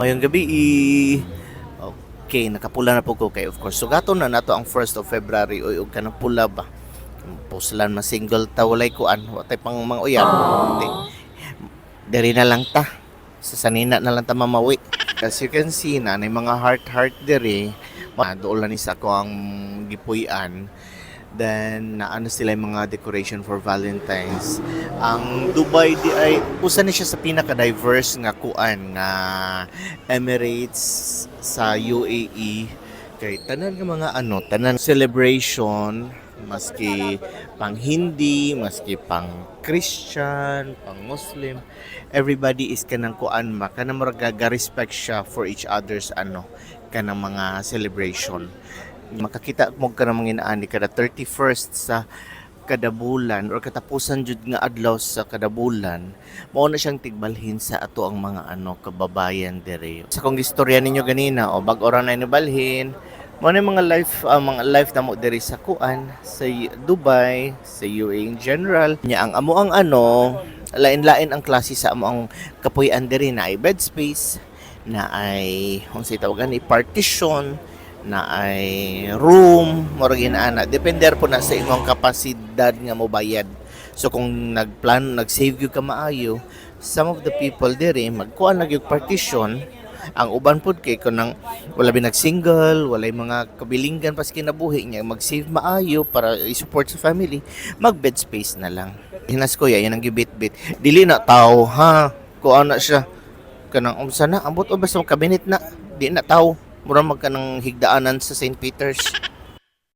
Mayong gabi. Okay, nakapula na po ko kay of course. Sugaton na nato ang 1st of February og kanang pula ba. Puslan ma single ta walay kuan, wa tay pang mga uyab. Diri na lang ta. Sa sanina na lang ta mamawi. As you can see na mga heart diri. Doon lang ni sa ko ang gipuy-an. Then naano sila yung mga decoration for Valentine's. Ang Dubai di ay usa ni siya sa pinaka-diverse nga kuan nga Emirates sa UAE. Kay tanan nga mga tanan celebration, maski pang Hindi, maski pang Christian, pang Muslim, everybody is kanang kuan kanang respect siya for each other's kanang mga celebration. Makakita mo ka ng mga inaani kada 31st sa kada bulan or katapusan jud nga adlaw sa kada bulan, mao na siyang tigbalhin sa ato ang mga kababayan dere. Sa kong istorya ninyo ganina o bag ora na balhin, mao na mga life na mo dere sa kuan sa Dubai, sa UAE in general. Nya ang amo ang lain-lain ang klase sa amo ang kapuy-an dere na ay bed space, na ay unsay tawagan ni partition, na ay room, murag ana depende po na sa imong kapasidad nga mobayad. So kung nag-save gyud ka maayo, some of the people diri magkuan na gyud partition. Ang uban pod kay kunang wala single, walay mga kabilinggan pas kinabuhi niya, mag-save maayo para i-support sa family, mag-bed space na lang. Hinas ko yan ang gibit-bit. Dili na tao ha, kuan na siya kanang umsa na ambot o basta kabinet na di na tao. Mura magkanang higdaanan sa St. Peter's.